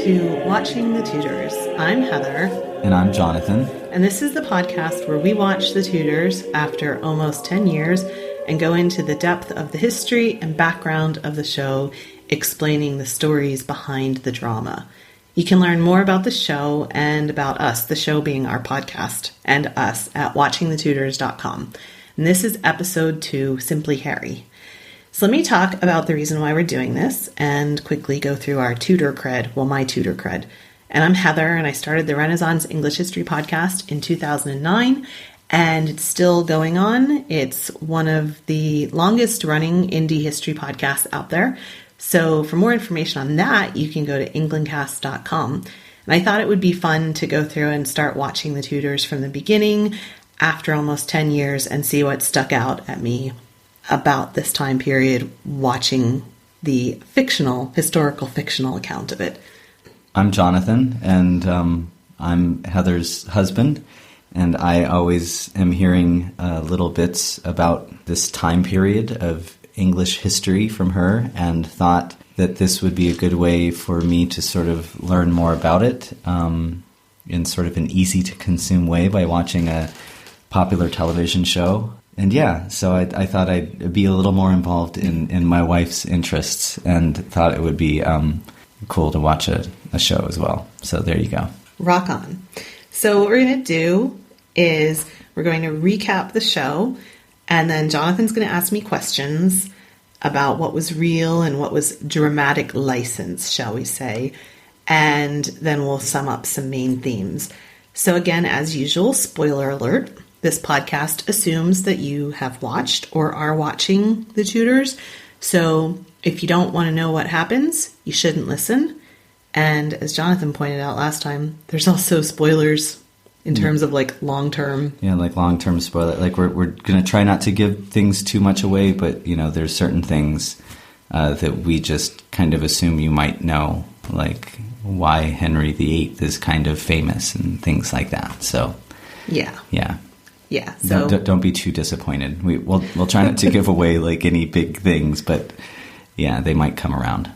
to Watching the Tudors. I'm Heather. And I'm Jonathan. And this is the podcast where we watch the Tudors after almost 10 years and go into the depth of the history and background of the show, explaining the stories behind the drama. You can learn more about the show and about us, the show being our podcast, and us at watchingthetudors.com. And this is episode 2, Simply Harry. So let me talk about the reason why we're doing this and quickly go through our Tudor cred, well, my Tudor cred. And I'm Heather, and I started the Renaissance English History podcast in 2009, and it's still going on. It's one of the longest running indie history podcasts out there. So for more information on that, you can go to englandcast.com. And I thought it would be fun to go through and start watching the Tudors from the beginning after almost 10 years and see what stuck out at me about this time period, watching the historical fictional account of it. I'm Jonathan, and I'm Heather's husband, and I always am hearing little bits about this time period of English history from her, and thought that this would be a good way for me to sort of learn more about it in sort of an easy-to-consume way by watching a popular television show. And yeah, so I thought I'd be a little more involved in my wife's interests, and thought it would be cool to watch a show as well. So there you go. Rock on. So what we're going to do is we're going to recap the show, and then Jonathan's going to ask me questions about what was real and what was dramatic license, shall we say, and then we'll sum up some main themes. So again, as usual, spoiler alert, this podcast assumes that you have watched or are watching the Tudors. So if you don't want to know what happens, you shouldn't listen. And as Jonathan pointed out last time, there's also spoilers in terms of like long-term. Yeah, like long-term spoiler. Like we're going to try not to give things too much away, but you know, there's certain things that we just kind of assume you might know, like why Henry VIII is kind of famous and things like that. So yeah. So don't be too disappointed. We'll try not to give away like any big things, but yeah, they might come around.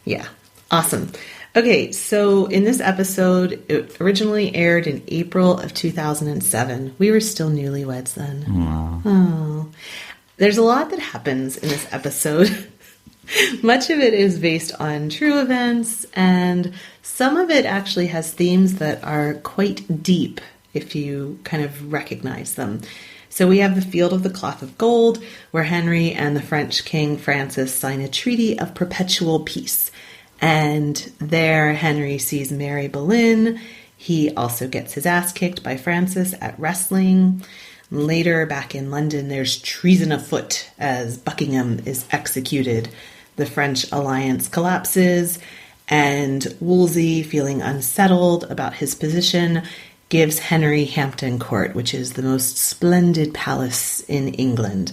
Yeah. Awesome. Okay, so in this episode, it originally aired in April of 2007. We were still newlyweds then. Aww. Oh. There's a lot that happens in this episode. Much of it is based on true events, and some of it actually has themes that are quite deep if you kind of recognize them. So we have the Field of the Cloth of Gold, where Henry and the French King Francis sign a treaty of perpetual peace. And there Henry sees Mary Boleyn. He also gets his ass kicked by Francis at wrestling. Later, back in London, there's treason afoot as Buckingham is executed. The French alliance collapses, and Wolsey, feeling unsettled about his position, gives Henry Hampton Court, which is the most splendid palace in England.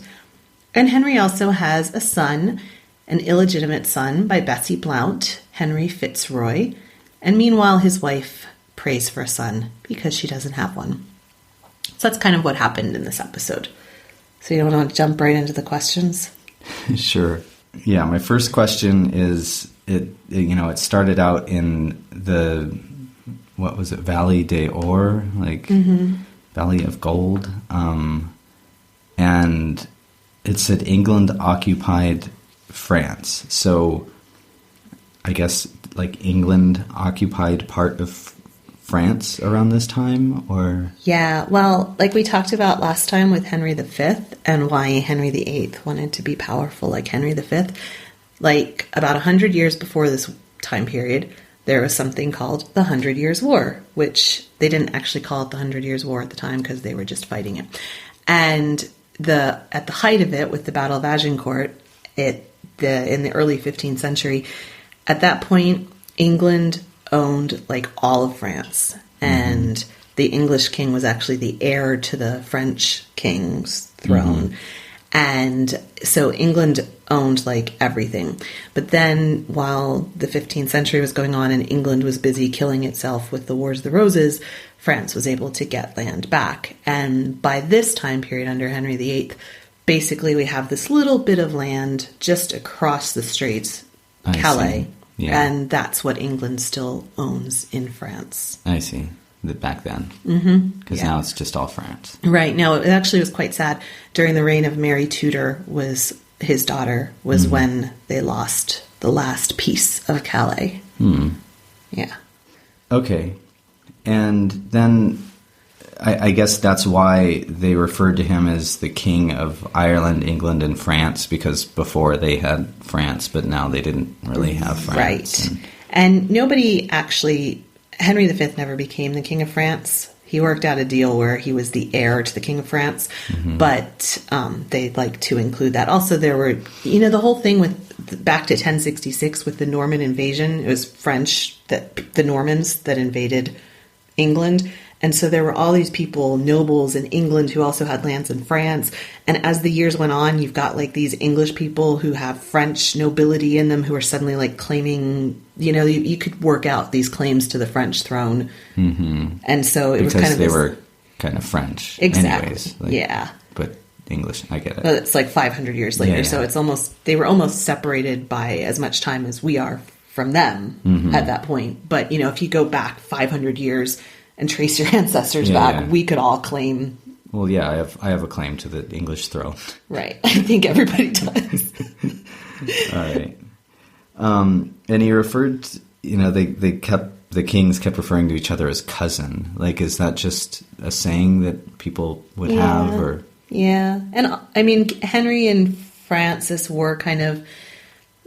And Henry also has a son, an illegitimate son by Bessie Blount, Henry Fitzroy, and meanwhile his wife prays for a son because she doesn't have one. So that's kind of what happened in this episode. So you want to jump right into the questions? Sure. Yeah, my first question is, it started out in the, what was it, Valley d'Or, Valley of Gold, and it said England occupied France. So I guess like England occupied part of France around this time, or? Yeah, well, like we talked about last time with Henry V and why Henry VIII wanted to be powerful like Henry V. Like about 100 years before this time period, there was something called the 100 Years' War, which they didn't actually call it the 100 Years' War at the time because they were just fighting it. And at the height of it, with the Battle of Agincourt, in the early 15th century, at that point, England owned like all of France, and the English king was actually the heir to the French king's throne. And so England owned like everything. But then while the 15th century was going on and England was busy killing itself with the Wars of the Roses, France was able to get land back. And by this time period under Henry VIII, basically we have this little bit of land just across the straits, Calais, Yeah. And that's what England still owns in France. I see. Back then. Because now it's just all France. Right. No, it actually was quite sad. During the reign of Mary Tudor, his daughter, was when they lost the last piece of Calais. Yeah. Okay. And then I guess that's why they referred to him as the King of Ireland, England, and France, because before they had France, but now they didn't really have France. Right. And nobody actually... Henry V never became the King of France. He worked out a deal where he was the heir to the King of France, but they'd like to include that. Also, there were, the whole thing with back to 1066 with the Norman invasion. It was French, the Normans that invaded England. And so there were all these people, nobles in England who also had lands in France. And as the years went on, you've got like these English people who have French nobility in them who are suddenly like claiming, you could work out these claims to the French throne. And so it was kind of... Because they were kind of French. Exactly. Anyways, But English, I get it. But it's like 500 years later. So it's they were almost separated by as much time as we are from them at that point. But, if you go back 500 years... and trace your ancestors back, we could all claim... Well, yeah, I have a claim to the English throne. Right. I think everybody does. All right. And he referred to, the kings kept referring to each other as cousin. Like, is that just a saying that people would have? Or? Yeah. And, I mean, Henry and Francis were kind of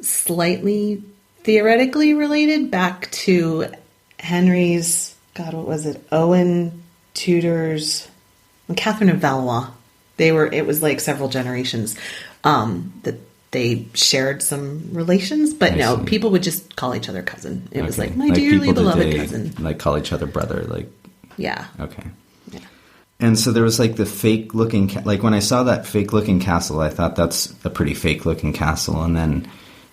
slightly theoretically related back to Henry's... God, what was it? Owen, Tudors, and Catherine of Valois. It was like several generations that they shared some relations, but people would just call each other cousin. It was like, my dearly beloved cousin. Like call each other brother, like... Yeah. Okay. Yeah. And so there was like the fake looking, like when I saw that fake looking castle, I thought that's a pretty fake looking castle. And then,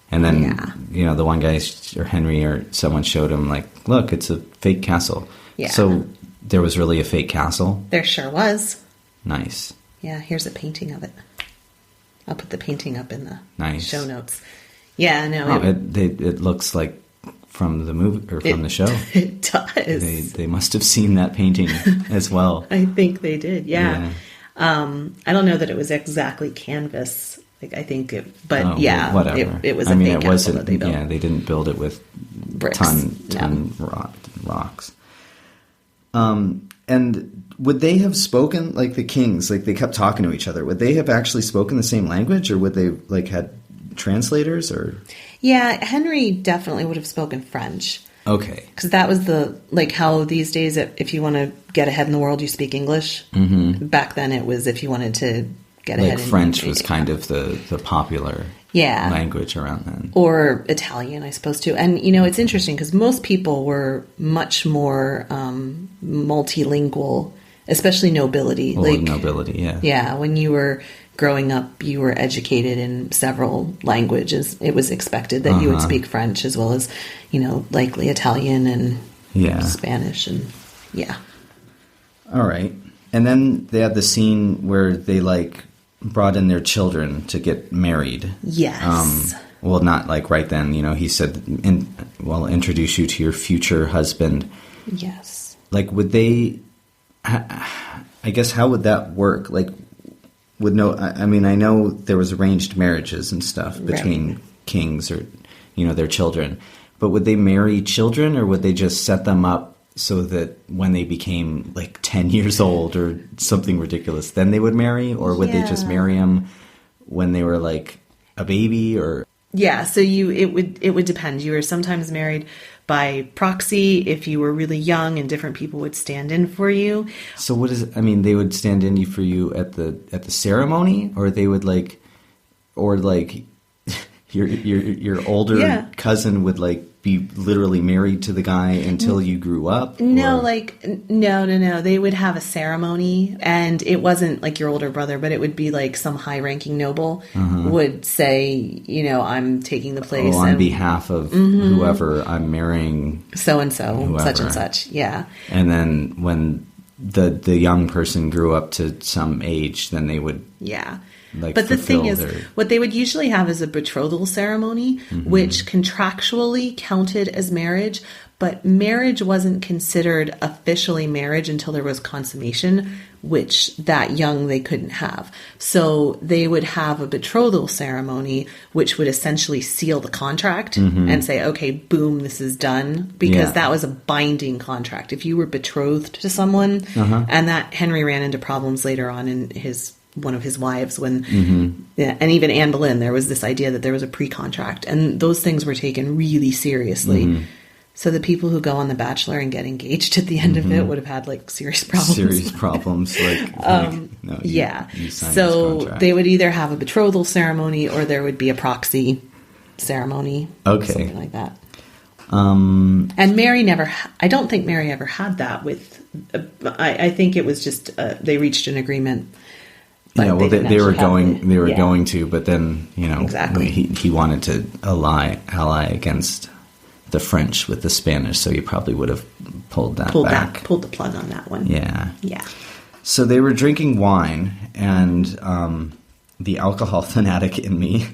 the one guy or Henry or someone showed him like, look, it's a fake castle. Yeah. So there was really a fake castle? There sure was. Nice. Yeah, here's a painting of it. I'll put the painting up in the show notes. Yeah, no. It looks like from the movie or from the show. It does. They must have seen that painting as well. I think they did. Yeah. I don't know that it was exactly canvas. I think whatever. It was a fake castle that they built. Yeah, they didn't build it with bricks. ton rocks. And would they have spoken like the kings? Like they kept talking to each other. Would they have actually spoken the same language, or would they like had translators? Or yeah, Henry definitely would have spoken French. Okay, because that was how these days if you want to get ahead in the world, you speak English. Back then, it was if you wanted to get ahead. Like French was kind of the popular language around then. Or Italian, I suppose, too. And, it's interesting because most people were much more multilingual, especially nobility. Nobility, yeah. Yeah, when you were growing up, you were educated in several languages. It was expected that you would speak French as well as, likely Italian and Spanish and, All right. And then they had the scene where they, brought in their children to get married. Yes. Well, not right then. He said, introduce you to your future husband. Yes. Would they... I guess how would that work? I know there was arranged marriages and stuff between kings or, their children. But would they marry children, or would they just set them up so that when they became 10 years old or something ridiculous, then they would marry? Or would they just marry them when they were a baby? Or so it would depend. You were sometimes married by proxy if you were really young, and different people would stand in for you. So what is it? I mean, they would stand in for you at the ceremony, or they would your older cousin would be literally married to the guy until you grew up? No, no. They would have a ceremony, and it wasn't like your older brother, but it would be some high-ranking noble would say, I'm taking the place. On behalf of whoever I'm marrying. So-and-so, such and such, yeah. And then when the young person grew up to some age, then they would... Yeah. But the thing is, what they would usually have is a betrothal ceremony, which contractually counted as marriage, but marriage wasn't considered officially marriage until there was consummation, which that young they couldn't have. So they would have a betrothal ceremony, which would essentially seal the contract and say, okay, boom, this is done, because that was a binding contract. If you were betrothed to someone, and that Henry ran into problems later on in one of his wives when, and even Anne Boleyn, there was this idea that there was a pre-contract, and those things were taken really seriously. So the people who go on The Bachelor and get engaged at the end of it would have had like serious problems. You so they would either have a betrothal ceremony or there would be a proxy ceremony. Okay. Something like that. And Mary I don't think Mary ever had that with, I think it was just, they reached an agreement. Yeah, well, they were going to, but then, exactly. he wanted to ally against the French with the Spanish, so he probably would have pulled the plug on that one. Yeah. So they were drinking wine, and the alcohol fanatic in me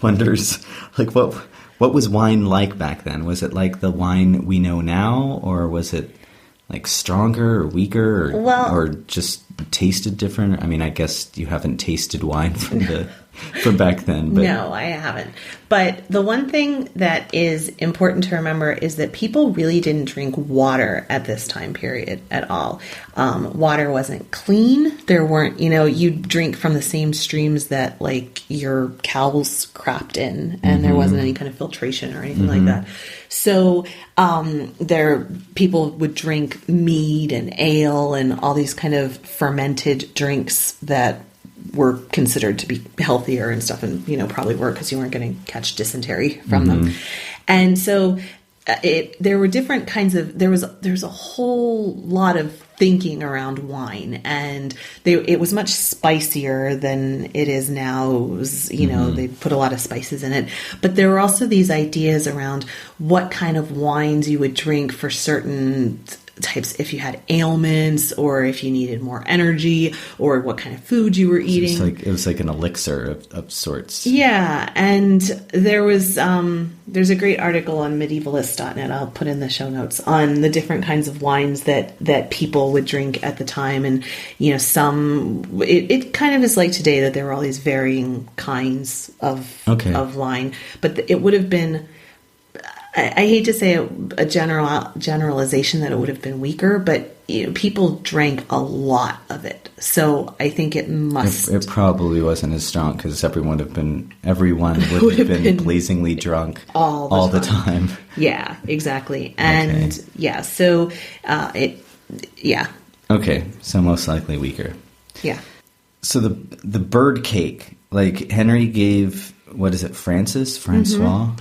wonders, like, what was wine like back then? Was it like the wine we know now, or was it like stronger or weaker, or just tasted different? I mean, I guess you haven't tasted wine from back then. But. No, I haven't. But the one thing that is important to remember is that people really didn't drink water at this time period at all. Water wasn't clean. There weren't, you'd drink from the same streams that like your cows crapped in, and there wasn't any kind of filtration or anything like that. So people would drink mead and ale and all these kind of fermented drinks that were considered to be healthier and stuff, and probably were, because you weren't going to catch dysentery from them. And so there were different kinds of there's a whole lot of thinking around wine, and it was much spicier than it is now. It was, they put a lot of spices in it, but there were also these ideas around what kind of wines you would drink for certain types, if you had ailments or if you needed more energy, or what kind of food you were eating. It was like an elixir of sorts. Yeah, and there's a great article on medievalist.net, I'll put in the show notes, on the different kinds of wines that people would drink at the time. And it kind of is like today, that there were all these varying kinds of wine, but it would have been, I hate to say a generalization, that it would have been weaker, but people drank a lot of it. So I think it must. It probably wasn't as strong, because everyone would have been blazingly drunk all the time. Yeah, exactly. And so Okay, so most likely weaker. Yeah. So the bird cake, like Henry gave, what is it, Francois?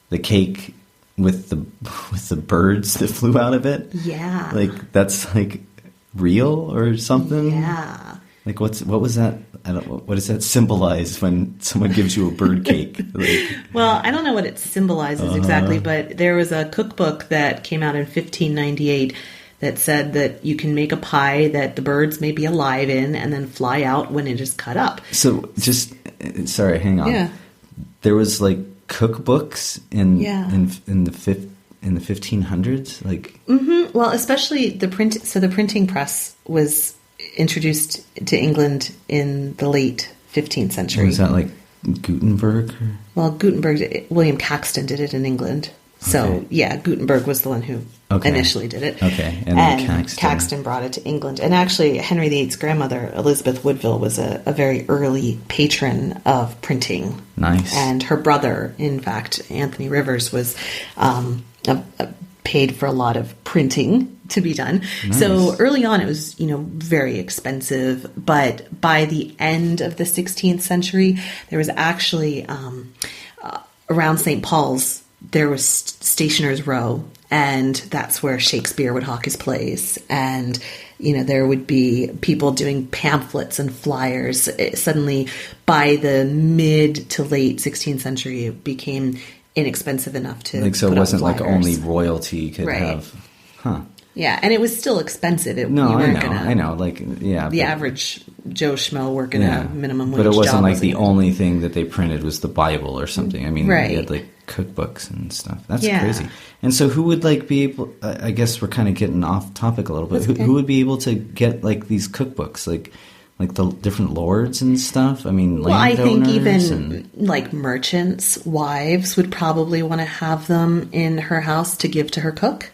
The cake with the birds that flew out of it. Yeah. Like, that's like real or something. Yeah. Like, what was that? What does that symbolize when someone gives you a bird cake? Well, I don't know what it symbolizes exactly, but there was a cookbook that came out in 1598 that said that you can make a pie that the birds may be alive in and then fly out when it is cut up. So sorry, hang on. Yeah. There was like cookbooks in the 1500s, like. Well, especially the printing press was introduced to England in the late 15th century. Was that like Gutenberg? Well, William Caxton did it in England. So Gutenberg was the one who initially did it. Okay, and then Caxton brought it to England. And actually, Henry VIII's grandmother, Elizabeth Woodville, was a very early patron of printing. Nice. And her brother, in fact, Anthony Rivers, was paid for a lot of printing to be done. Nice. So early on, it was very expensive. But by the end of the 16th century, there was actually around St. Paul's, there was Stationers' Row, and that's where Shakespeare would hawk his plays. And, there would be people doing pamphlets and flyers. Suddenly, by the mid to late 16th century, it became inexpensive enough to so it wasn't like only royalty could have. Huh. Yeah, and it was still expensive. No, you I weren't know, gonna, I know. Like, yeah. The average Joe Schmo working a minimum wage But it wasn't job like the only thing that they printed was the Bible or something. I mean, Right. they had like cookbooks and stuff. That's Yeah. crazy. And so who would like be able, I guess we're kind of getting off topic a little bit. That's okay. Who would be able to get like these cookbooks? Like the different lords and stuff? I mean, Well, I think landowners even like merchants' wives would probably want to have them in her house to give to her cook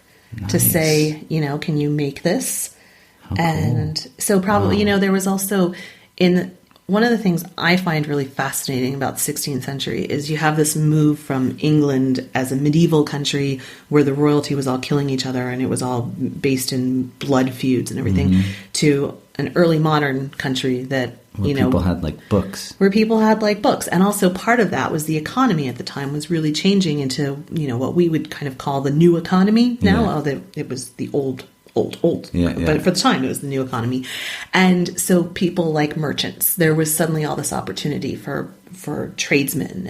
to Nice. say, can you make this? How And cool. so probably, there was also one of the things I find really fascinating about the 16th century is you have this move from England as a medieval country where the royalty was all killing each other and it was all based in blood feuds and everything to an early modern country that, Where people had like books. where people had like books. And also part of that was the economy at the time was really changing into, what we would kind of call the new economy now. Yeah. Although it was the old. Yeah, But for the time, it was the new economy. And so people like merchants, there was suddenly all this opportunity for tradesmen.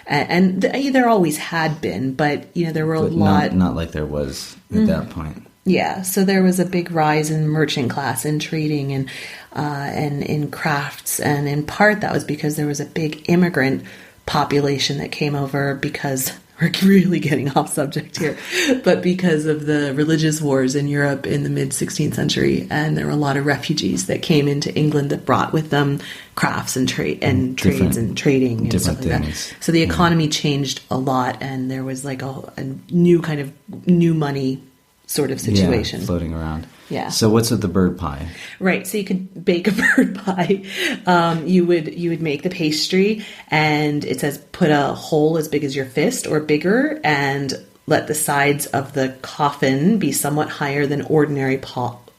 And there always had been, but, there were a lot. Not like there was at that point. Yeah, so there was a big rise in merchant class in trading and in crafts, and in part that was because there was a big immigrant population that came over because we're really getting off subject here, but because of the religious wars in Europe in the mid 16th century, and there were a lot of refugees that came into England that brought with them crafts and trades and trading and stuff like things. that. So the economy changed a lot, and there was like a new kind of new money sort of situation floating around. Yeah. So what's with the bird pie? Right. So you could bake a bird pie. You would make the pastry, and it says put a hole as big as your fist or bigger, and let the sides of the coffin be somewhat higher than ordinary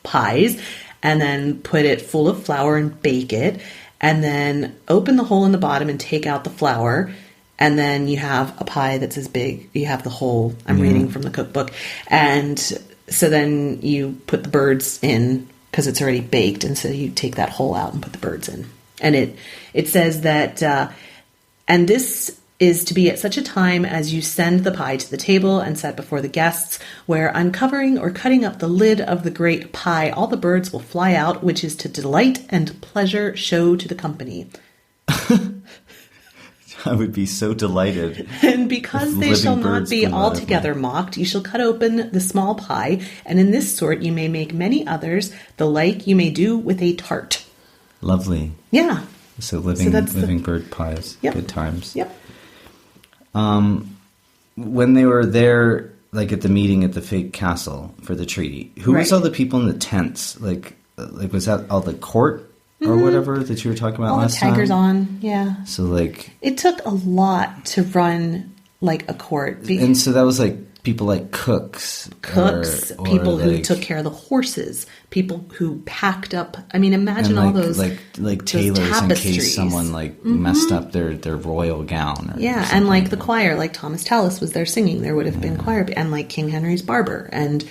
pies, and then put it full of flour and bake it, and then open the hole in the bottom and take out the flour. And then you have a pie that's as big. You have the whole, I'm reading from the cookbook. And so then you put the birds in because it's already baked. And so you take that hole out and put the birds in. And it says that, and this is to be at such a time as you send the pie to the table and set before the guests, where uncovering or cutting up the lid of the great pie, all the birds will fly out, which is to delight and pleasure show to the company. I would be so delighted. And because they shall not be altogether mocked, you shall cut open the small pie, and in this sort you may make many others, the like you may do with a tart. Lovely. Yeah. So living bird pies. Yep. Good times. Yep. When they were there, like at the meeting at the fake castle for the treaty, who was all the people in the tents? Like was that all the court? Or whatever that you were talking about last time? All the taggers on, yeah. So, like... It took a lot to run, like, a court. And so that was, like, people like cooks. Or people who like, took care of the horses, people who packed up... I mean, imagine all those Like tailors in case someone, like, messed up their royal gown. Or and, like, the choir, like Thomas Tallis was there singing. There would have been choir. And, like, King Henry's barber. And...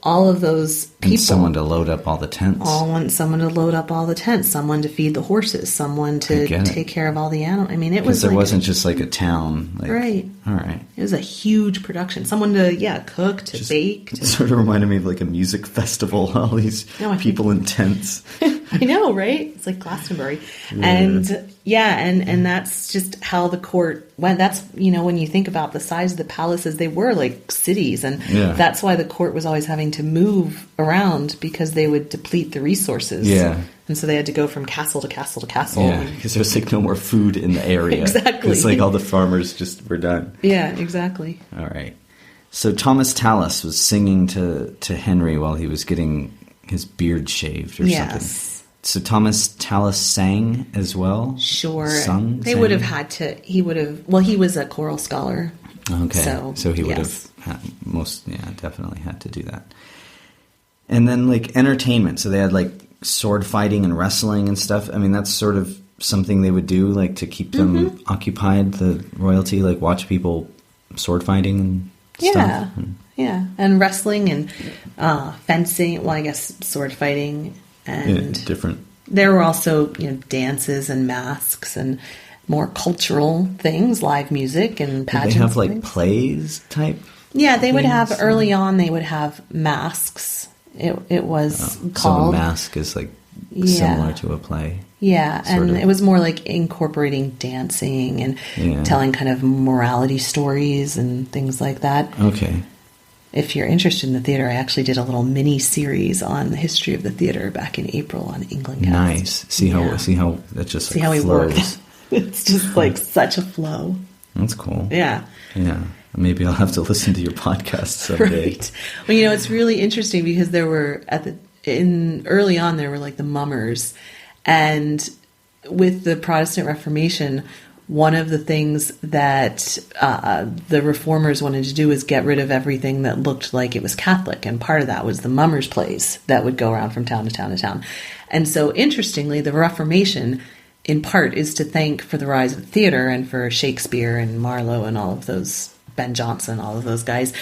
all of those people. And someone to load up all the tents. Someone to load up all the tents. Someone to feed the horses. Someone to take care of all the animals. I mean, it was there wasn't just like a town. Like, right. All right. It was a huge production. Someone to, cook, to bake. It sort of reminded me of like a music festival. All these people in tents. I know, right? It's like Glastonbury. Yeah. And that's just how the court went. That's, when you think about the size of the palaces, they were like cities. And that's why the court was always having to move around because they would deplete the resources. Yeah. And so they had to go from castle to castle to castle. Yeah, because there was like no more food in the area. Exactly. It's like all the farmers just were done. Yeah, exactly. All right. So Thomas Tallis was singing to Henry while he was getting his beard shaved or something. So Thomas Tallis sang as well? Sure. They would have had to, he was a choral scholar. Okay. So he would have definitely had to do that. And then like entertainment. So they had like sword fighting and wrestling and stuff. I mean, that's sort of something they would do like to keep them occupied, the royalty, like watch people sword fighting and stuff. Yeah. And wrestling and fencing. Well, I guess sword fighting. And different. There were also, dances and masks and more cultural things, live music and pageants. Did they have like plays type Yeah, they would have, things? early on, they would have masks. It was So called. a mask is like Yeah. similar to a play. Yeah, sort and of. it was more like incorporating dancing and Yeah. telling kind of morality stories and things like that. Okay. If you're interested in the theater, I actually did a little mini series on the history of the theater back in April on England Cast. Nice. See how that just See like how we flows. work. It's just like such a flow. That's cool. Yeah. Yeah. Maybe I'll have to listen to your podcast someday. Right. Well, it's really interesting because there were early on there were like the mummers, and with the Protestant Reformation, one of the things that the reformers wanted to do was get rid of everything that looked like it was Catholic, and part of that was the mummers' plays that would go around from town to town to town. And so, interestingly, the Reformation, in part, is to thank for the rise of theater and for Shakespeare and Marlowe and all of those, Ben Jonson, all of those guys.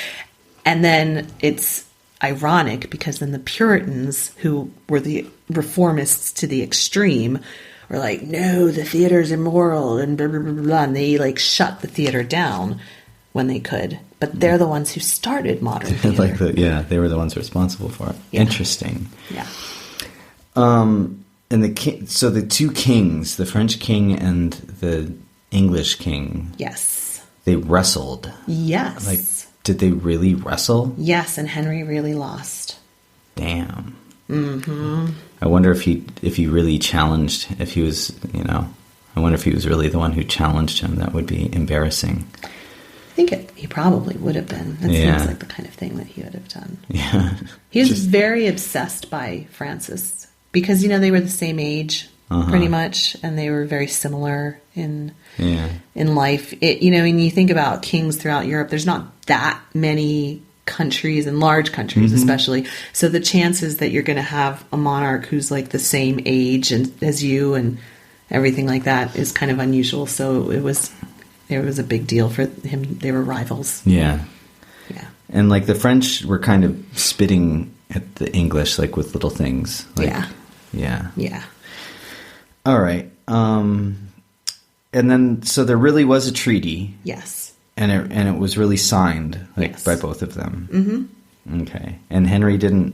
And then it's ironic because then the Puritans, who were the reformists to the extreme, were like, no, the theater's immoral and blah, blah, blah, blah. And they like shut the theater down when they could. But they're the ones who started modern theater. They were the ones responsible for it. Yeah. Interesting. Yeah. And so the two kings, the French king and the English king. Yes. They wrestled. Yes. Like, did they really wrestle? Yes, and Henry really lost. Damn. Mm-hmm. I wonder if he really challenged, if he was, I wonder if he was really the one who challenged him. That would be embarrassing. I think he probably would have been. That seems like the kind of thing that he would have done. Yeah. He was very obsessed by Francis because, they were the same age, pretty much, and they were very similar in life. And you think about kings throughout Europe, there's not that many countries, and large countries especially, so the chances that you're going to have a monarch who's like the same age as you and everything like that is kind of unusual. So it was a big deal for him. They were rivals. Yeah And like the French were kind of spitting at the English, like with little things like, yeah All right. And then so there really was a treaty. Yes. And it was really signed by both of them. Mm-hmm. Okay. And Henry didn't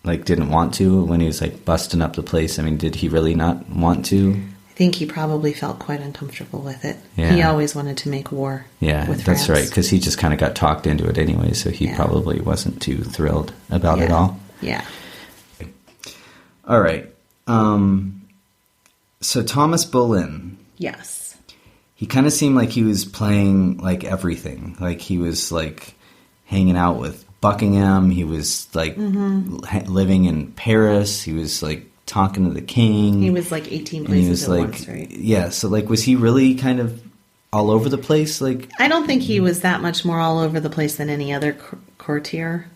want to when he was like busting up the place. I mean, did he really not want to? I think he probably felt quite uncomfortable with it. Yeah. He always wanted to make war. Yeah, with France. that's right. Because he just kind of got talked into it anyway, so he probably wasn't too thrilled about it all. Yeah. All right. So Thomas Boleyn. Yes. He kind of seemed like he was playing like everything. Like he was like hanging out with Buckingham. He was like living in Paris. He was like talking to the king. He was like 18 places at once, right? Yeah. So like, was he really kind of all over the place? Like, I don't think he was that much more all over the place than any other courtier.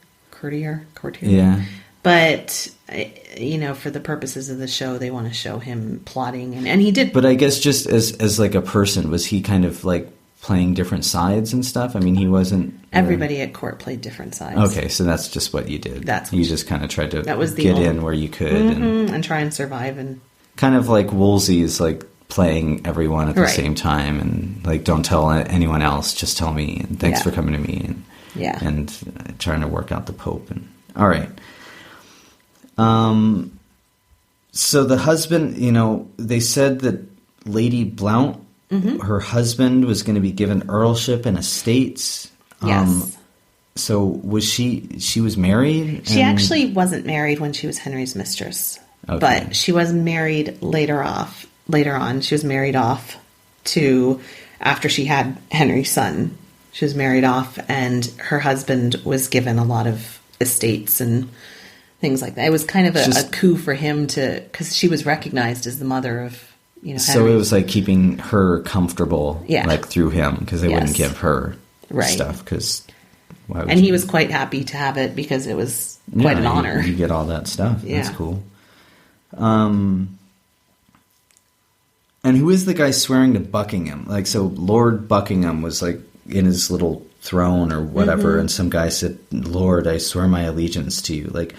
Yeah. But, for the purposes of the show, they want to show him plotting. And he did. But I guess just as like a person, was he kind of like playing different sides and stuff? I mean, he wasn't... Everybody at court played different sides. Okay, so that's just what you did. You just kind of tried to get in where you could. And try and survive. And kind of like Wolsey is like playing everyone at the same time. And like, don't tell anyone else, just tell me. And thanks for coming to me. And trying to work out the Pope. And all right. So the husband, they said that Lady Blount, her husband, was going to be given earlship and estates. Yes. So was she was married? She actually wasn't married when she was Henry's mistress. Okay. But she was married later on. She was married off to, after she had Henry's son, she was married off, and her husband was given a lot of estates and things like that. It was kind of a coup for him because she was recognized as the mother of, Henry. So it was like keeping her comfortable, like through him, because they wouldn't give her stuff. And he was quite happy to have it because it was quite an honor. You get all that stuff. Yeah. That's cool. And who is the guy swearing to Buckingham? Like, so Lord Buckingham was like in his little throne or whatever, and some guy said, "Lord, I swear my allegiance to you." Like,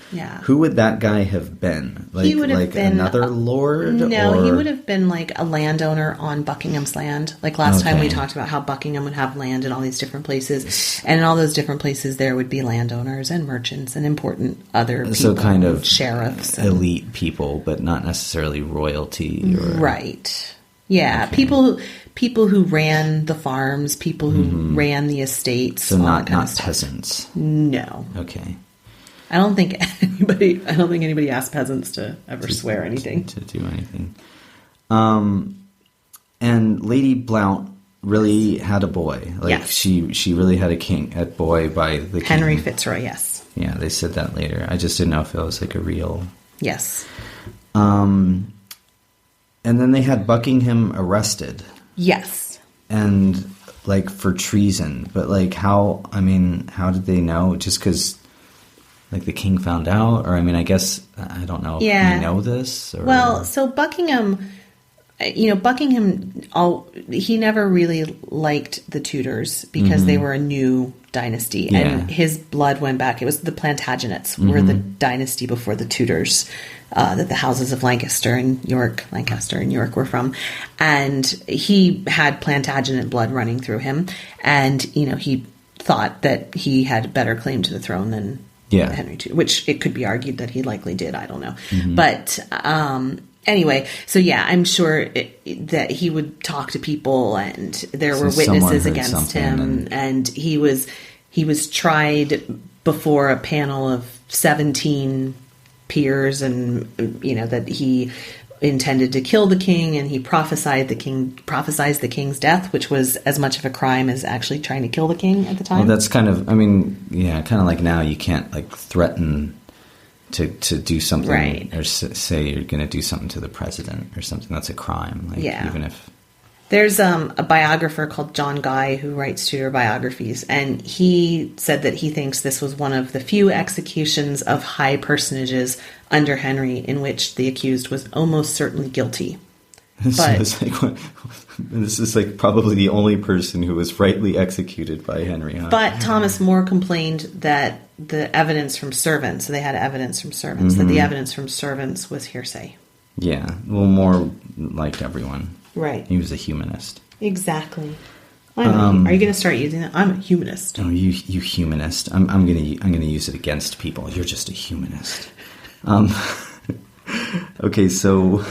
who would that guy have been? Like, he would have been another lord? No, he would have been like a landowner on Buckingham's land. Like last time we talked about how Buckingham would have land in all these different places, and in all those different places there would be landowners and merchants and important other people, so kind of sheriffs, elite people, but not necessarily royalty, right? Yeah, people who ran the farms, people who ran the estates. So not peasants. No. Okay. I don't think anybody asked peasants to ever swear anything. To do anything. And Lady Blount really had a boy. Like she really had a boy by the Henry king. Fitzroy, yes. Yeah, they said that later. I just didn't know if it was like a real. Yes. And then they had Buckingham arrested. Yes. And like for treason, but like how did they know? Just because like the king found out, or I guess I don't know if we know this. Or... Well, so Buckingham, he never really liked the Tudors because they were a new dynasty, and his blood went back. It was the Plantagenets were the dynasty before the Tudors. That the houses of Lancaster and York were from. And he had Plantagenet blood running through him. And, he thought that he had better claim to the throne than Henry II, which it could be argued that he likely did. I don't know. But anyway, so I'm sure that he would talk to people, and there were witnesses against him. And he was tried before a panel of 17 peers, and that he intended to kill the king, and he prophesied the king's death, which was as much of a crime as actually trying to kill the king at the time. Well, that's kind of like now you can't like threaten to do something, right, or say you're going to do something to the president or something. That's a crime. Like, even if there's a biographer called John Guy who writes Tudor biographies, and he said that he thinks this was one of the few executions of high personages under Henry in which the accused was almost certainly guilty. This is like probably the only person who was rightly executed by Henry. Huh? But Thomas More complained that the evidence from servants, so they had evidence from servants, that the evidence from servants was hearsay. Yeah, well, More liked everyone. Right. He was a humanist. Exactly. Are you going to start using that? I'm a humanist. Oh, you humanist. I'm going to use it against people. You're just a humanist. Okay, so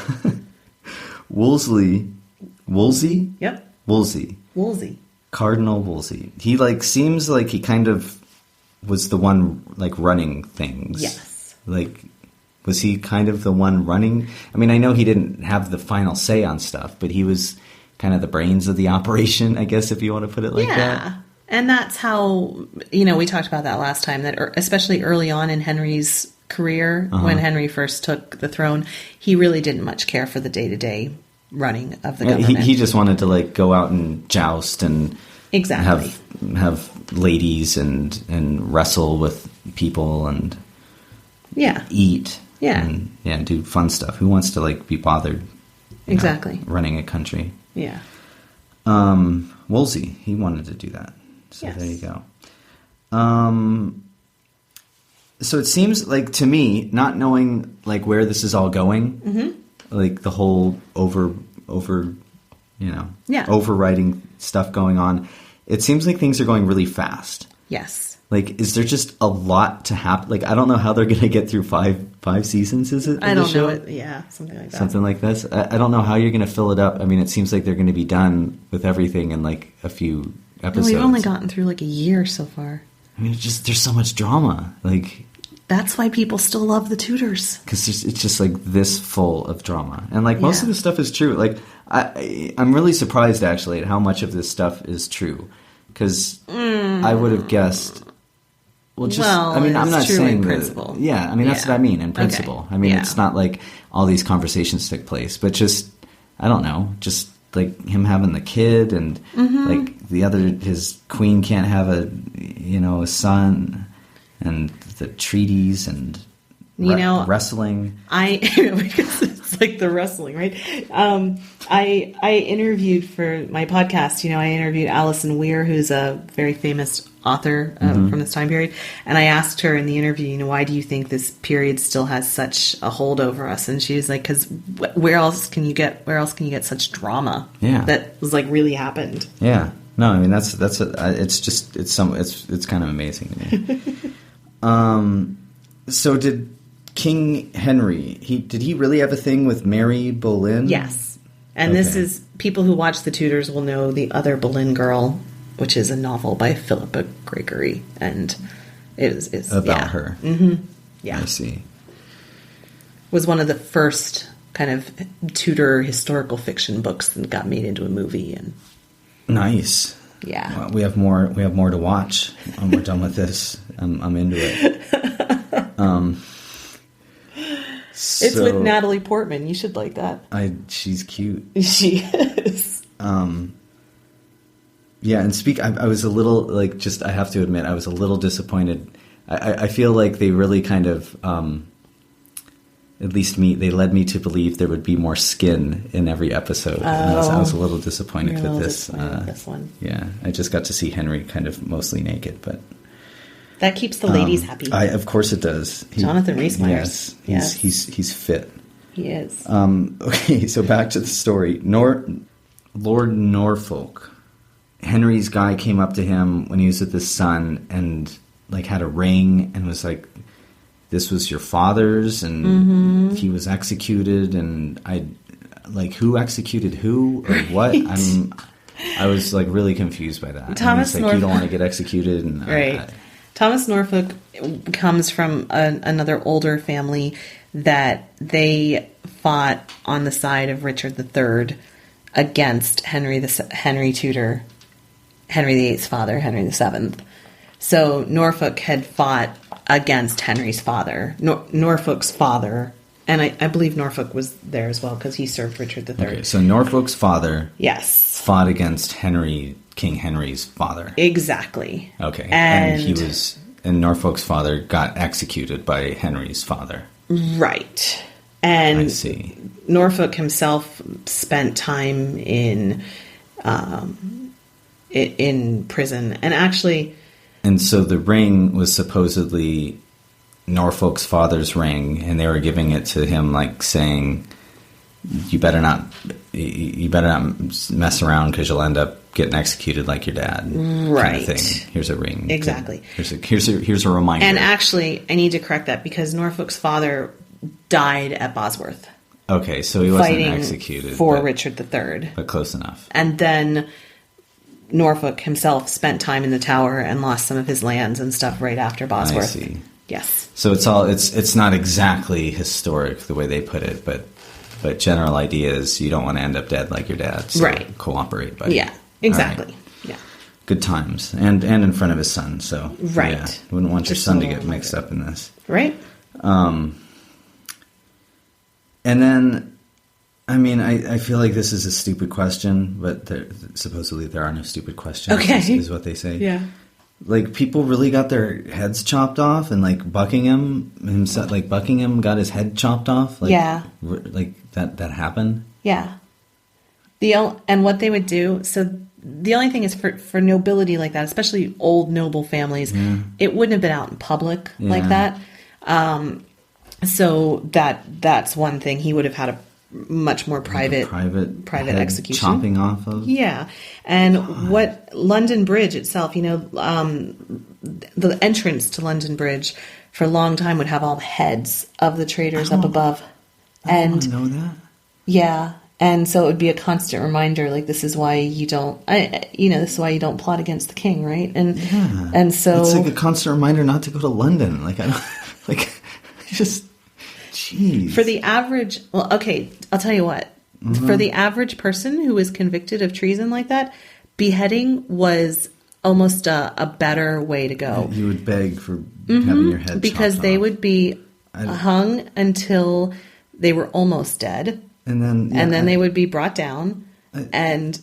Wolsey? Yep. Wolsey. Cardinal Wolsey. He seems like he kind of was the one running things. Yes. Was he kind of the one running? I know he didn't have the final say on stuff, but he was kind of the brains of the operation, I guess, if you want to put it like that. Yeah. And that's how, we talked about that last time, that especially early on in Henry's career, when Henry first took the throne, he really didn't much care for the day-to-day running of the government. He just wanted to go out and joust and exactly have ladies and wrestle with people and eat. Yeah. And do fun stuff. Who wants to be bothered? Exactly. Running a country. Yeah. Wolsey, he wanted to do that. So there you go. So it seems to me, not knowing where this is all going, the whole overriding stuff going on, it seems like things are going really fast. Yes. Is there just a lot to happen? I don't know how they're going to get through five seasons, is it? I don't know. Yeah, something like that. Something like this. I don't know how you're going to fill it up. It seems like they're going to be done with everything in a few episodes. We've only gotten through a year so far. There's so much drama. That's why people still love the Tudors. Because it's just this full of drama. And most of the stuff is true. I'm really surprised actually at how much of this stuff is true. Because I would have guessed... I'm not saying in principle. That's what I mean in principle. Okay. It's not all these conversations took place, but just, I don't know, just him having the kid and his queen can't have a son, and the treaties and wrestling. Because It's like the wrestling, right? I interviewed for my podcast, I interviewed Alison Weir, who's a very famous author from this time period. And I asked her in the interview, why do you think this period still has such a hold over us? And she was like, because where else can you get such drama that was like really happened? Yeah. No, I mean, it's kind of amazing to me. So did King Henry, did he really have a thing with Mary Boleyn? Yes. And this is, people who watch the Tudors will know The Other Boleyn Girl, which is a novel by Philippa Gregory. And it's about her. Mm-hmm. Yeah. I see. Was one of the first kind of Tudor historical fiction books that got made into a movie. And nice. Yeah. Well, we have more to watch when we're done with this. I'm into it. It's with Natalie Portman. You should like that. She's cute. She is. Yeah, and I was a little, I have to admit, I was a little disappointed. I feel like they really kind of, at least they led me to believe there would be more skin in every episode. And I was a little disappointed with this. This one. Yeah, I just got to see Henry kind of mostly naked, but... That keeps the ladies happy. Of course it does. Jonathan Rhys-Meyers. Yes, he's fit. He is. Okay, so back to the story. Lord Norfolk. Henry's guy came up to him when he was with his son and had a ring and was like, this was your father's and he was executed, and who executed who or what? Right. I was really confused by that. Thomas Norfolk, you don't want to get executed, and right. Thomas Norfolk comes from another older family that they fought on the side of Richard III against Henry Tudor, Henry VIII's father, Henry VII. So Norfolk had fought against Henry's father, Norfolk's father, and I believe Norfolk was there as well because he served Richard III. Okay, so Norfolk's father, yes, fought against King Henry's father. Exactly. Okay, and Norfolk's father got executed by Henry's father. Right. And I see. Norfolk himself spent time in prison, and actually. And so the ring was supposedly Norfolk's father's ring, and they were giving it to him, saying, "You better not mess around because you'll end up getting executed like your dad." Right. Kind of thing. Here's a ring. Exactly. Here's a reminder. And actually, I need to correct that because Norfolk's father died at Bosworth. Okay, so he wasn't executed for Richard III, but close enough. And then Norfolk himself spent time in the Tower and lost some of his lands and stuff right after Bosworth. I see. Yes. So it's not exactly historic the way they put it, but general idea is you don't want to end up dead like your dad. So right. Cooperate, buddy. Yeah. Exactly. Right. Yeah. Good times, and in front of his son. So right. Yeah, wouldn't want your son to get mixed up in this. Right. And then, I feel like this is a stupid question, but supposedly there are no stupid questions. Okay. Is what they say. Yeah. People really got their heads chopped off, and Buckingham himself, Buckingham got his head chopped off. Yeah. That happened. Yeah. And what they would do. So the only thing is for nobility like that, especially old noble families, it wouldn't have been out in public like that. So that's one thing. He would have had a much more private execution, chopping off of. Yeah. And what London Bridge itself, the entrance to London Bridge for a long time would have all the heads of the traitors up above. I don't know that. Yeah. And so it would be a constant reminder, this is why you don't, this is why you don't plot against the king, right? And so it's a constant reminder not to go to London. Jeez. For the average, I'll tell you what. Mm-hmm. For the average person who was convicted of treason like that, beheading was almost a better way to go. You would beg for having your head because chopped they off. Would be hung until they were almost dead. And then they would be brought down, and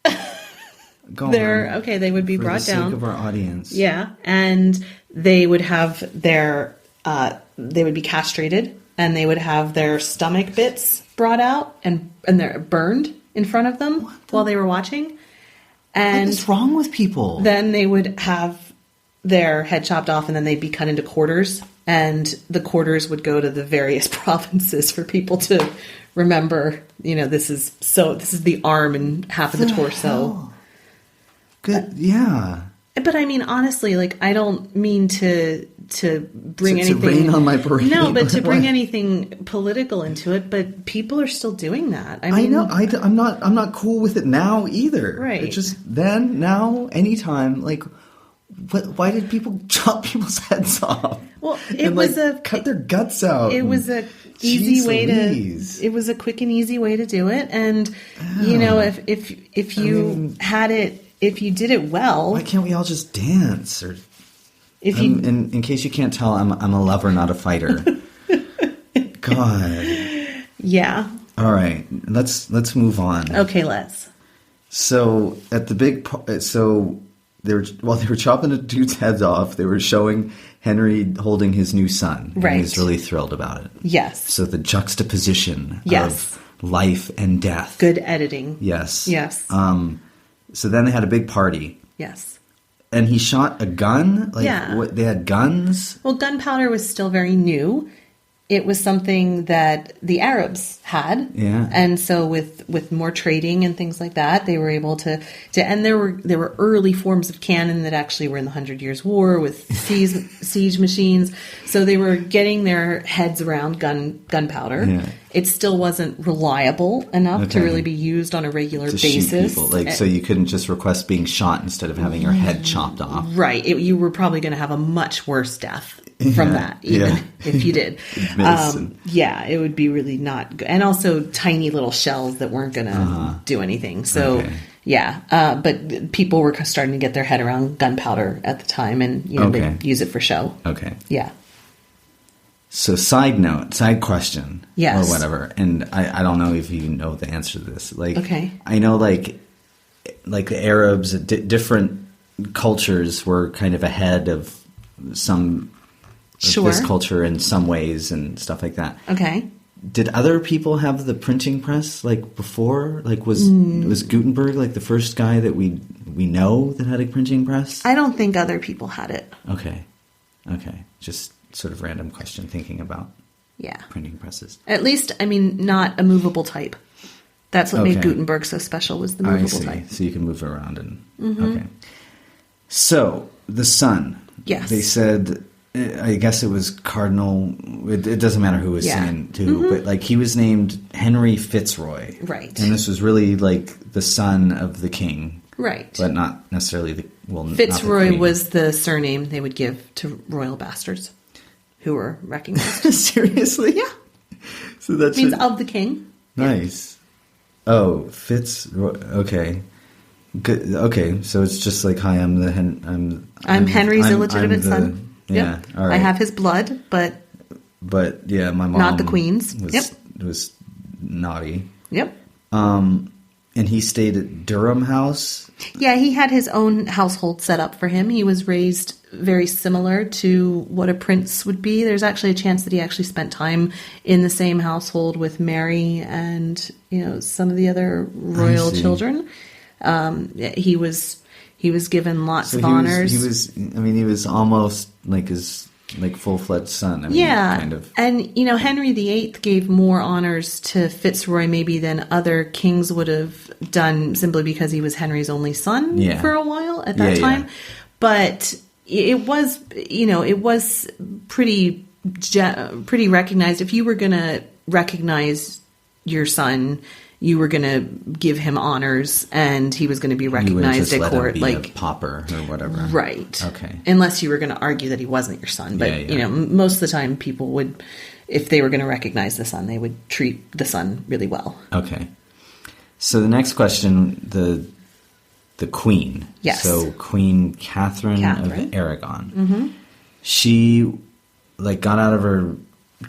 they would be brought down. For the sake of our audience, yeah, and they would have they would be castrated and they would have their stomach bits brought out and they're burned in front of them while they were watching. And what is wrong with people? Then they would have their head chopped off and then they'd be cut into quarters. And the quarters would go to the various provinces for people to remember, this is the arm and half of the torso. Hell? Good. Yeah. But I mean, honestly, I don't mean to bring anything. To rain on my parade. No, but to bring anything political into it. But people are still doing that. I mean, I know. I'm not cool with it now either. Right. It's just then, now, anytime. Why did people chop people's heads off? Well, it was cut their guts out. It was a easy way to. It was a quick and easy way to do it, and if you had it. If you did it well, why can't we all just dance? Or if you, in case you can't tell, I'm a lover, not a fighter. God. Yeah. All right, let's move on. Okay, let's. So at the while they were chopping the dude's heads off, they were showing Henry holding his new son. Right. And he was really thrilled about it. Yes. So the juxtaposition yes. of life and death. Good editing. Yes. Yes. So then they had a big party. Yes. And he shot a gun? Yeah. They had guns? Well, gunpowder was still very new. It was something that the Arabs had. Yeah. And so with more trading and things like that, they were able to and there were early forms of cannon that actually were in the 100 Years' War with siege machines. So they were getting their heads around gunpowder. Yeah. It still wasn't reliable enough to really be used on a regular basis. Shoot people. So you couldn't just request being shot instead of having your head chopped off. Right. You were probably going to have a much worse death from that, even if you did. It would be really not good. And also tiny little shells that weren't going to do anything. So, but people were starting to get their head around gunpowder at the time and, they'd use it for show. Okay. Yeah. So side question. Yes. Or whatever. And I don't know if you know the answer to this. I know the Arabs, different cultures were kind of ahead of some of this culture in some ways and stuff like that. Okay. Did other people have the printing press before? Was Gutenberg the first guy that we know that had a printing press? I don't think other people had it. Okay. Just sort of random question thinking about printing presses. At least, not a movable type. That's what made Gutenberg so special, was the movable type. So you can move around okay. So the son. Yes. They said, I guess it was Cardinal. It doesn't matter who was singing to, but he was named Henry Fitzroy. Right. And this was really the son of the king. Right. But not necessarily Fitzroy was the surname they would give to royal bastards who were recognized. Seriously? Yeah. So that means of the king. Nice. Yeah. Oh, Fitzroy. Okay. Good. Okay, so it's just hi, I'm Henry's illegitimate son. Yeah, yep. All right. I have his blood, but yeah, my mom not the queen's. Was naughty. Yep. And he stayed at Durham House. Yeah, he had his own household set up for him. He was raised very similar to what a prince would be. There's actually a chance that he actually spent time in the same household with Mary and some of the other royal children. He was given lots of honors. He was almost his full-fledged son. Kind of. And Henry VIII gave more honors to Fitzroy maybe than other kings would have done, simply because he was Henry's only son for a while at that time. Yeah. But it was pretty recognized. If you were going to recognize your son, you were going to give him honors, and he was going to be recognized at court, him be a pauper or whatever. Right. Okay. Unless you were going to argue that he wasn't your son, but most of the time, people would, if they were going to recognize the son, they would treat the son really well. Okay. So the next question, the Queen. Yes. So Queen Catherine of Aragon. Mm-hmm. She got out of her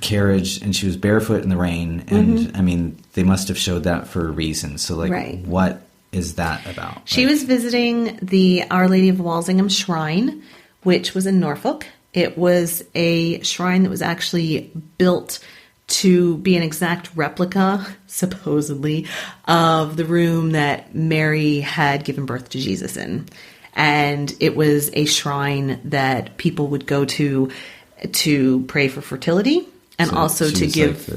carriage and she was barefoot in the rain, and they must have showed that for a reason. So what is that about? She was visiting the Our Lady of Walsingham shrine, which was in Norfolk. It was a shrine that was actually built to be an exact replica, supposedly, of the room that Mary had given birth to Jesus in. And it was a shrine that people would go to pray for fertility and also to give...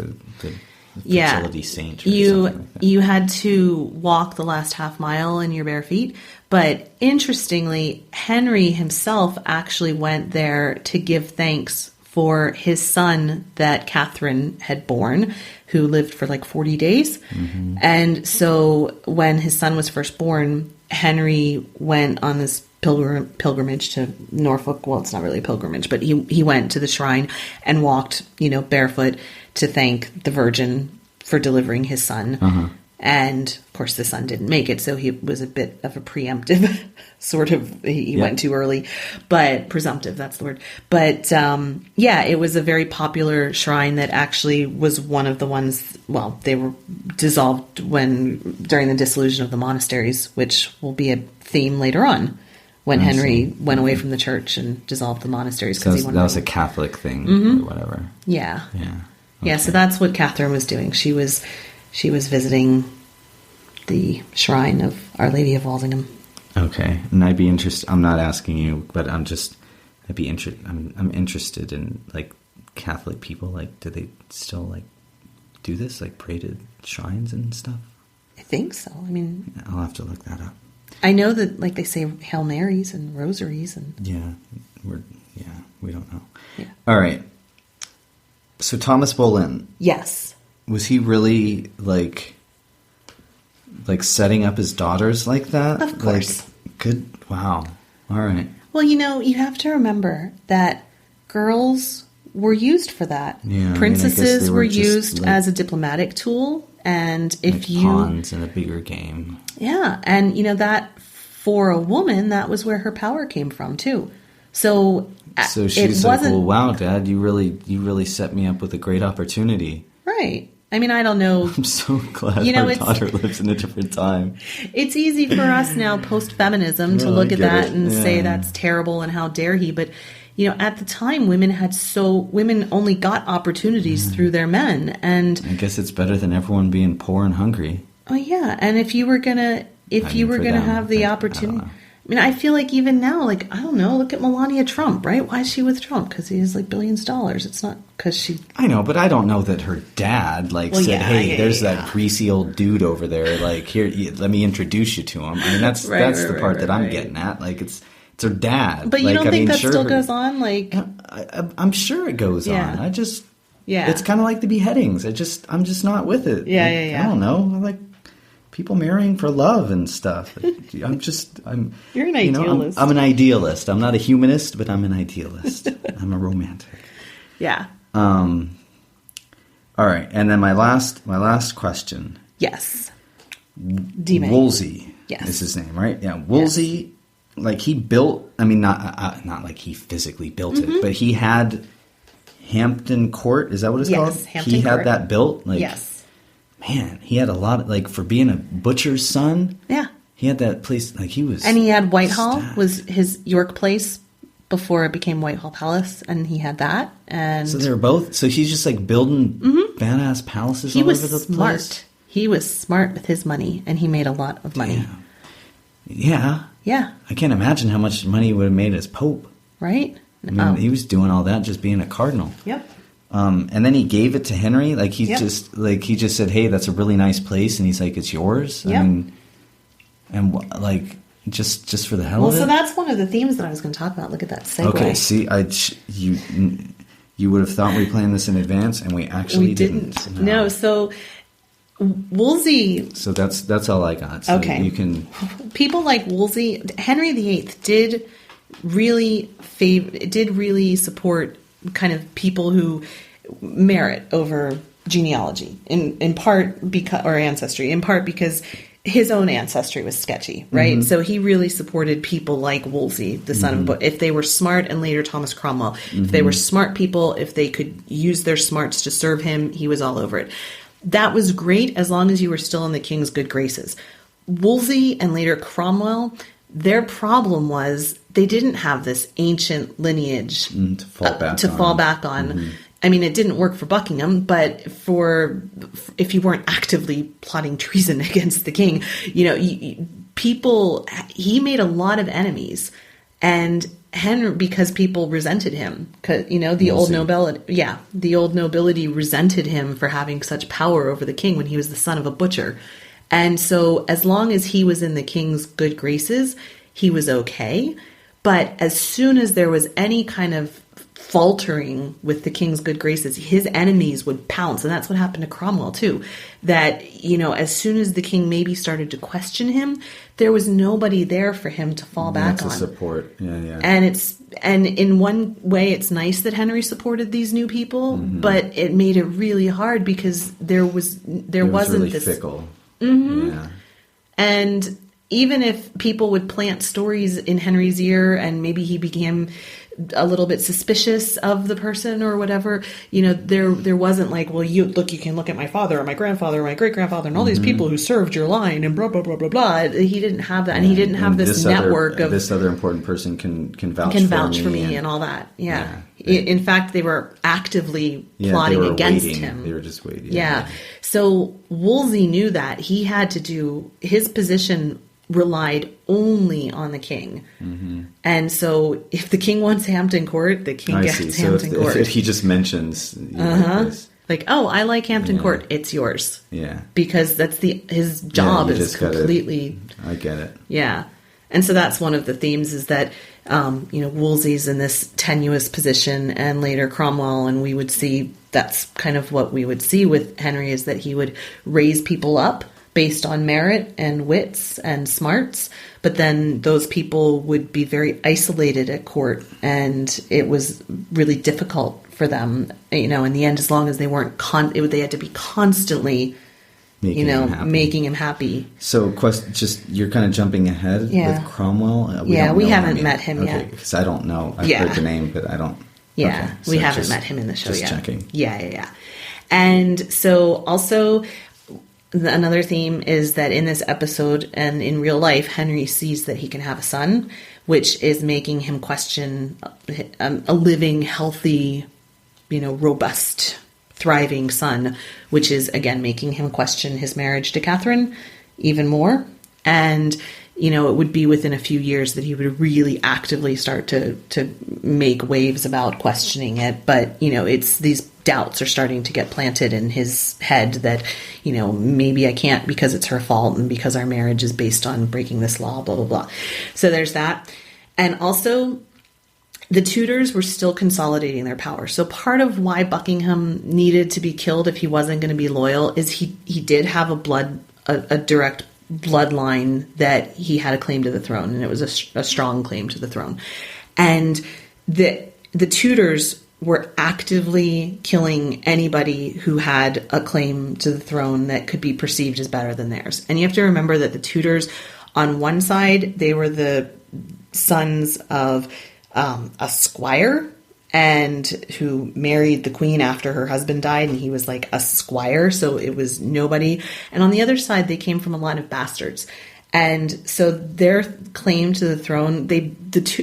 Like the fertility saint or you something like that. You had to walk the last half mile in your bare feet. But interestingly, Henry himself actually went there to give thanks for his son that Catherine had born, who lived for like 40 days. Mm-hmm. And so when his son was first born, Henry went on this pilgrimage to Norfolk. Well, it's not really a pilgrimage, but he went to the shrine and walked, barefoot to thank the Virgin for delivering his son. Uh-huh. And of course, the son didn't make it, so he was a bit of a preemptive sort of. He went too early, but presumptive, that's the word. But it was a very popular shrine that actually was one of the ones. Well, they were dissolved during the dissolution of the monasteries, which will be a theme later on when Henry went away from the church and dissolved the monasteries. So that was a Catholic thing, or whatever. Yeah, yeah, okay. Yeah. So that's what Catherine was doing. She was visiting the shrine of Our Lady of Walsingham. Okay, and I'd be interested. I'm not asking you, but I'm interested in like Catholic people. Like, do they still like do this? Like, pray to shrines and stuff? I think so. I mean, I'll have to look that up. I know that like they say Hail Marys and rosaries and we don't know. Yeah. All right. So Thomas Boleyn. Yes. Was he really like setting up his daughters like that? Of course. Like, good. Wow. All right. Well, you have to remember that girls were used for that. Yeah, Princesses were used as a diplomatic tool. And if like pawns in a bigger game. Yeah. And, that for a woman, that was where her power came from, too. So she's like, well, wow, Dad, you really set me up with a great opportunity. Right. I mean, I don't know. I'm so glad our daughter lives in a different time. It's easy for us now, post-feminism, to look at that and say that's terrible and how dare he. But, at the time, women only got opportunities through their men. And I guess it's better than everyone being poor and hungry. Oh, yeah. And if you were going to have the opportunity... I mean, I feel like even now, like, I don't know, look at Melania Trump, right? Why is she with Trump? Because he has, like, billions of dollars. It's not because she... I know, but I don't know that her dad, said, hey, there's that greasy old dude over there. Like, here, let me introduce you to him. I mean, that's the part that I'm getting at. Like, it's her dad. But you don't think that still goes on? Like, I'm sure it goes on. I just... Yeah. It's kind of like the beheadings. I'm just not with it. Yeah. I don't know. Like... people marrying for love and stuff. You're an idealist. I'm an idealist. I'm not a humanist, but I'm an idealist. I'm a romantic. Yeah. All right, and then my last question. Yes. Wolsey. Yes. Is his name, right? Yeah. Wolsey, like he built. I mean, not like he physically built it, but he had Hampton Court. Is that what it's called? Hampton He Court. had that built. Like, yes. Man, he had a lot of, for being a butcher's son. Yeah. He had that place, he was... And he had Whitehall, was his York place before it became Whitehall Palace, and he had that. And so they were both... So he's just, building badass palaces all over the place? He was smart. He was smart with his money, and he made a lot of money. Yeah. Yeah. I can't imagine how much money he would have made as Pope. Right? I mean, he was doing all that just being a cardinal. Yep. And then he gave it to Henry. He just said, "Hey, that's a really nice place," and he's like, "It's yours." Yep. I mean, and just for the hell of it. Well, so that's one of the themes that I was going to talk about. Look at that segue. Okay, see, you would have thought we planned this in advance, and we actually didn't. No, so Wolsey. So that's all I got. So okay, you can. People like Wolsey, Henry VIII did really support kind of people who merit over genealogy in part because, or ancestry, in part because his own ancestry was sketchy, right? Mm-hmm. So he really supported people like Wolsey, the son of, if they were smart, and later Thomas Cromwell. If they were smart people, if they could use their smarts to serve him, he was all over it. That was great as long as you were still in the king's good graces. Wolsey and later Cromwell, their problem was they didn't have this ancient lineage to fall back on. Mm-hmm. I mean, it didn't work for Buckingham, but if you weren't actively plotting treason against the king, you know, he made a lot of enemies. And Henry, because people resented him, because, you know, the old nobility resented him for having such power over the king when he was the son of a butcher. And so as long as he was in the king's good graces, he was okay. But as soon as there was any kind of faltering with the king's good graces, his enemies would pounce. And that's what happened to Cromwell too. That, you know, as soon as the king maybe started to question him, there was nobody there for him to fall back on. Support. Yeah. And in one way, it's nice that Henry supported these new people, but it made it really hard because there wasn't really this fickle. Yeah. And even if people would plant stories in Henry's ear and maybe he became a little bit suspicious of the person or whatever, you know, there wasn't like, well, you can look at my father or my grandfather or my great-grandfather and all these people who served your line and blah, blah, blah, blah, blah. He didn't have that. And he didn't have this network of... This other important person can vouch for me and all that. Yeah. In fact, they were actively plotting against him. They were just waiting. Yeah. So Wolsey knew that. He had to do... His position relied only on the king. And so if the king wants Hampton Court, the king gets Hampton Court. If he just mentions like, oh, I like Hampton Court, it's yours. Yeah. Because that's his job is completely... I get it. Yeah. And so that's one of the themes is that, you know, Wolsey's in this tenuous position and later Cromwell, and we would see, that's kind of what we would see with Henry is that he would raise people up based on merit and wits and smarts, but then those people would be very isolated at court, and it was really difficult for them, you know, in the end, as long as they weren't, they had to be constantly, making him happy. So, you're kind of jumping ahead with Cromwell? We haven't met him yet. Because I don't know. I've heard the name, but I don't. Yeah, okay, we haven't met him in the show yet. Just checking. Yeah. And so also... Another theme is that in this episode and in real life, Henry sees that he can have a son, which is making him question a living, healthy, you know, robust, thriving son, which is, again, making him question his marriage to Catherine even more. And, you know, it would be within a few years that he would really actively start to make waves about questioning it. But, you know, it's these doubts are starting to get planted in his head that, you know, maybe I can't because it's her fault and because our marriage is based on breaking this law, blah, blah, blah. So there's that. And also the Tudors were still consolidating their power. So part of why Buckingham needed to be killed if he wasn't going to be loyal is he did have a direct bloodline that he had a claim to the throne, and it was a strong claim to the throne. And the Tudors were actively killing anybody who had a claim to the throne that could be perceived as better than theirs. And you have to remember that the Tudors, on one side, they were the sons of a squire, and who married the queen after her husband died, and he was like a squire, so it was nobody. And on the other side, they came from a line of bastards. And so their claim to the throne,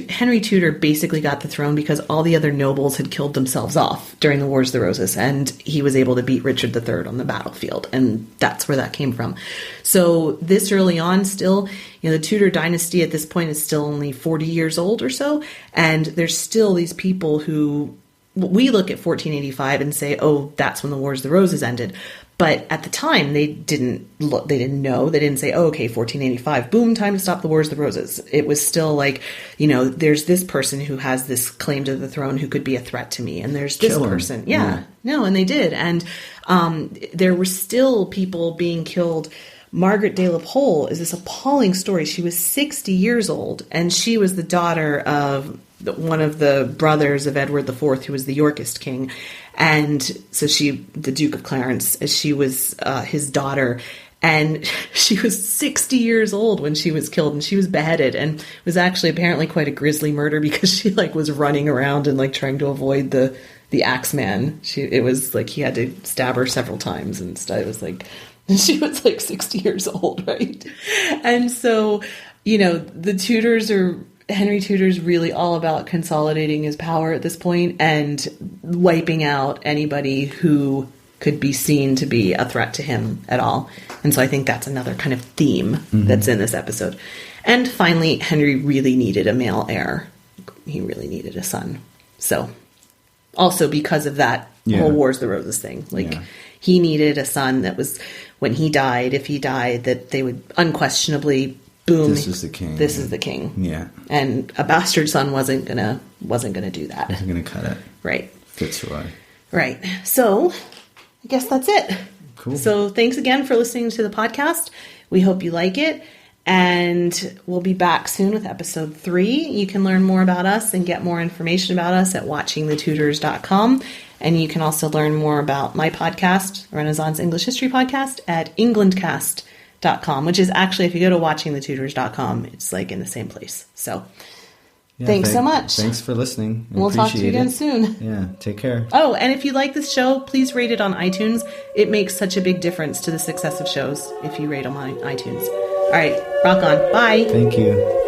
Henry Tudor basically got the throne because all the other nobles had killed themselves off during the Wars of the Roses, and he was able to beat Richard III on the battlefield, and that's where that came from. So this early on still, you know, the Tudor dynasty at this point is still only 40 years old or so, and there's still these people who, we look at 1485 and say, oh, that's when the Wars of the Roses ended. But at the time, they didn't know. They didn't say, oh, okay, 1485, boom, time to stop the Wars of the Roses. It was still like, you know, there's this person who has this claim to the throne who could be a threat to me. And there's this person. Yeah. No, and they did. And there were still people being killed. Margaret de la Pole is this appalling story. She was 60 years old, and she was the daughter of one of the brothers of Edward IV, who was the Yorkist king. And so the Duke of Clarence, she was his daughter, and she was 60 years old when she was killed, and she was beheaded, and was actually apparently quite a grisly murder because she like was running around and like trying to avoid the axe man. It was like he had to stab her several times and stuff. It was like, she was like 60 years old, right? And so, you know, the Tudors are, Henry Tudor's really all about consolidating his power at this point and wiping out anybody who could be seen to be a threat to him at all. And so I think that's another kind of theme that's in this episode. And finally, Henry really needed a male heir. He really needed a son. So also because of that whole Wars of the Roses thing, like he needed a son that was, when he died, if he died, that they would unquestionably, boom, this is the king. This is the king. Yeah. And a bastard son wasn't gonna do that. Wasn't gonna cut it. Right. Fitzroy. Right. So I guess that's it. Cool. So thanks again for listening to the podcast. We hope you like it. And we'll be back soon with episode 3. You can learn more about us and get more information about us at watchingthetudors.com. And you can also learn more about my podcast, Renaissance English History Podcast, at englandcast.com, which is actually, if you go to watchingthetudors.com, it's like in the same place. So thanks so much. Thanks for listening. We'll talk to you again soon. Yeah, take care. Oh, and if you like this show, please rate it on iTunes. It makes such a big difference to the success of shows if you rate them on iTunes. All right, rock on. Bye. Thank you.